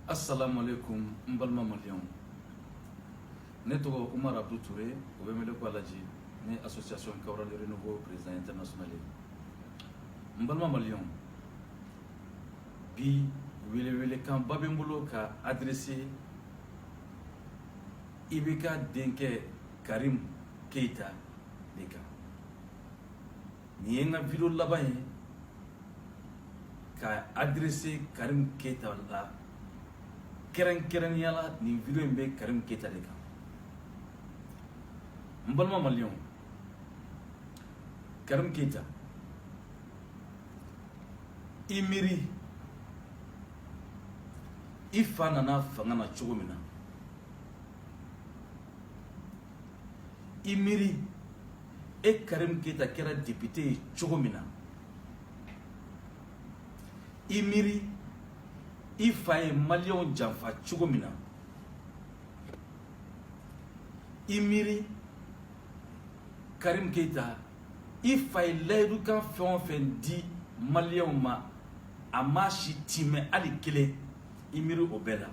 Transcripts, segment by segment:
Assalamu alaikum, mbalma malion. Ne togo Umar Abdou Touré, o bemele ko alaji, ne association Kawra de Renouveau président international. Mbalma malion. Bi wele kan babembolo ka adressé Ibeka Denke Karim Keita Deka. Ni nga video laban ka adressé Karim Keita la keren yala ni video mbe Karim Keita Deka. Mbalma malion. Karim Keita imiri ifa nana fanga na cogo mina imiri Karim Keita kera député cogo mina imiri ifa ye malion janfa cogo mina imiri Karim Keita ifa ye layidu kan fɛn di malion ma amashi time ali kele imiri obela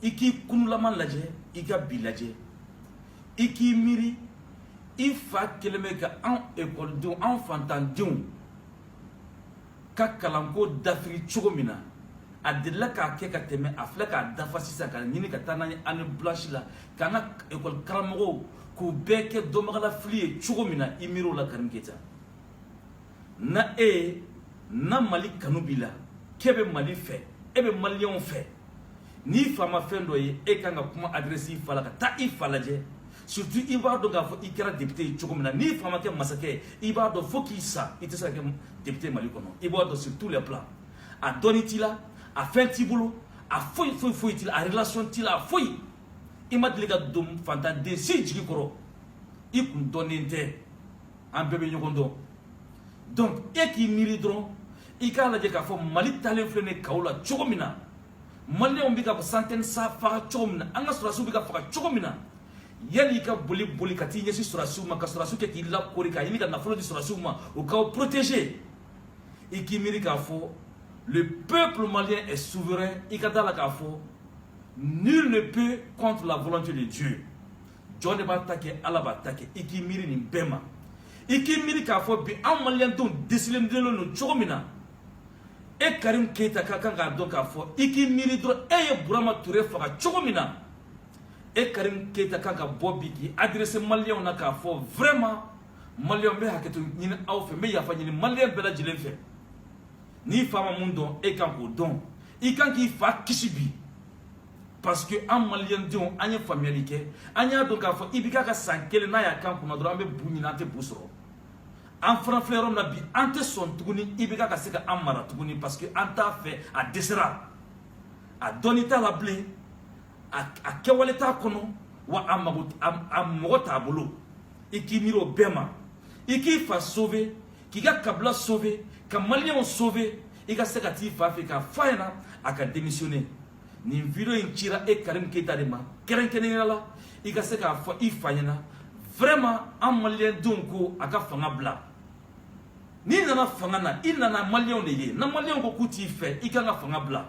iki kunulama lajɛ ika bi lajɛ iki miri ifa keleme ka an écoledenw an fantandenw ka kalanko dafiri cogo mina a delila k'a kɛ ka tɛmɛ a filɛ k'a dafa sisan ka ɲini ka taa n'a ye année blanche la k'an ka école karamɔgɔw k'u bɛɛ kɛ dɔnbagalafili ye cogo mina imiri o la Karim Keita na na Mali kanu b'i la k'e bɛ Mali fɛ e bɛ maliyɛnw fɛ n'i fa ma fɛn dɔ ye kan ka kuma adresse i fa la ka taa i fa lajɛ surtout i b'a dɔn k'a fɔ i kɛra député ye cogo min na n'i fa ma kɛ masakɛ i b'a dɔn fo k'i sa i tɛ se ka kɛ député Mali kɔnɔ i b'a dɔn sur tous les plans a dɔnni t'i la a fɛn t'i bolo a foyi t'i la a relation t'i la a foyi i ma deli ka don fantanden si jigi kɔrɔ i kun dɔnnen tɛ an bɛɛ bɛ ɲɔgɔn dɔn donc e k'i miiri dɔrɔn i k'a lajɛ k'a fɔ Mali talen filɛ nin kaw la cogo min na maliyɛnw bɛ ka centaine sa faga cogo min na an ka sɔrɔdasiw bɛ ka faga cogo min na yanni i ka boli ka t'i ɲɛsin sɔrɔdasiw ma ka sɔrɔdasiw kɛ k'i lakori ka ɲini ka nafolo di sɔrɔdasiw ma o k'aw protéger i k'i miiri k'a fɔ le peuple malien est souverain i ka da la k'a fɔ nul ne peut contre la volonté de Dieu jɔn de b'a ta kɛ Ala b'a ta kɛ i k'i miiri nin bɛɛ ma i k'i miiri k'a fɔ bi an maliyɛndenw desilen don cogo min na Karim Keita ka kan k'a dɔn k'a fɔ i k'i miiri dɔrɔn ye Burama Touré faga cogo min na Karim Keita kan ka bɔ bi k'i adressé maliyɛnw na k'a fɔ vraiment maliyɛnw bɛ hakɛto ɲini aw fɛ n bɛ yafa ɲini maliyɛn bɛɛ lajɛlen fɛ n'i fa ma mun dɔn kan k'o dɔn i kan k'i fa kisi bi parce que an maliyɛndenw an ye faamuyali kɛ an y'a dɔn k'a fɔ i bɛ k'a ka san kelen n'a y'a kan kunna dɔrɔn an bɛ bu ɲini an tɛ bu sɔrɔ an fana filɛ yɔrɔ min na bi an tɛ sɔn tuguni i bɛ ka se ka an mara tuguni parce que an t'a fɛ a dɛsɛra a dɔnni t'a la bilen a kɛwale t'a kɔnɔ wa a mɔgɔ t'a bolo i k'i miiri o bɛɛ ma i k'i fa sauver k'i ka kabila sauver ka maliyɛnw sauver i ka se ka t'i fa fɛ k'a f'a ɲɛna a ka démissionner nin video in cira Karim Keita de ma kɛrɛnkɛrɛnnenya la i ka se k'a fɔ i fa ɲɛna vraiment an maliyɛndenw ko a ka fanga bila n'i nana fanga na i nana maliyɛnw de ye na maliyɛnw ko k'u t'i fɛ i kan ka fanga bila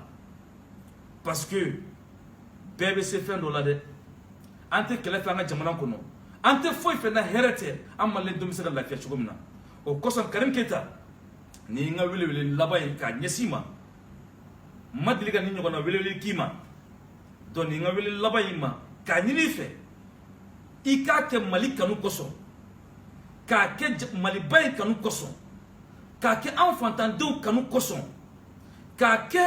parce que bɛɛ bɛ se fɛn dɔ la dɛ an tɛ kɛlɛ fɛ an ka jamana kɔnɔ an tɛ foyi fɛ na hɛrɛ tɛ an maliyɛndenw bɛ se ka lafiya cogo min na o kosɔn Karim Keita ni n ka welewele laban ye k'a ɲɛsin ma n ma deli ka ni ɲɔgɔnna welewele k'i ma donc ni n ka wele laban ye ma k'a ɲini i fɛ i k'a kɛ Mali kanu kosɔn k'a kɛ Maliba in kanu kosɔn k'a kɛ an fantandenw kanu kosɔn k'a kɛ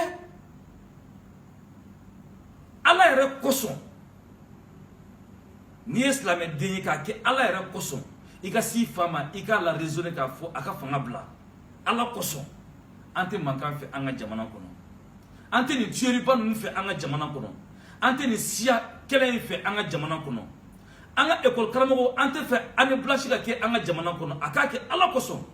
Ala yɛrɛ kosɔn n'i ye silamɛden ye k'a kɛ Ala yɛrɛ kosɔn i ka s'i fa ma i k'a la raisonner k'a fɔ a ka fanga bila Ala kosɔn an tɛ mankan fɛ an ka jamana kɔnɔ an tɛ nin tueriba ninnu fɛ an ka jamana kɔnɔ an tɛ nin siya kɛlɛ in fɛ an ka jamana kɔnɔ an ka école karamɔgɔw an tɛ fɛ année blanche ka kɛ an ka jamana kɔnɔ a k'a kɛ Ala kosɔn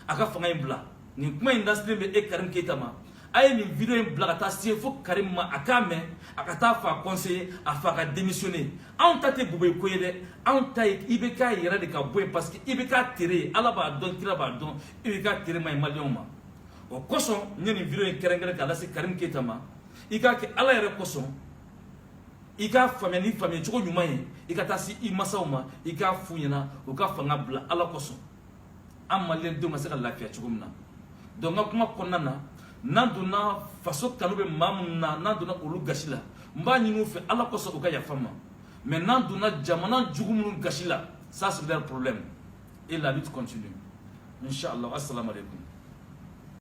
a ka fanga in bila nin kuma in lasilen bɛ Karim Keita ma a ye nin video in bila ka taa se fo Karim ma a k'a mɛn a ka taa fa conseiller a fa ka démissionner anw ta tɛ bubɛ ko ye dɛ anw ta ye i bɛ k'a yɛrɛ de ka bɔ yen parce que i bɛ k'a tere ye Ala b'a dɔn kira b'a dɔn i bɛ k'a tere ma ye maliyɛnw ma o kosɔn n ye nin video in kɛrɛnkɛrɛn k'a lase Karim Keita ma i k'a kɛ ala yɛrɛ kosɔn i k'a faamuya ni faamuya cogo ɲuman ye i ka taa se i masaw ma i k'a f'u ɲɛna u ka fanga bila ala kosɔn an maliyɛn denw ka se ka lafiya cogo min na donc n ka kuma kɔnɔna na n'an donna faso kanu bɛ maa minnu na n'an donna olu gasi la n b'a ɲini u fɛ ala kosɔn u ka yafa n ma mais n'an donna jamana jugu minnu gasi la ça c'est leur problème et la lutte continue inchallah assalamu alaikum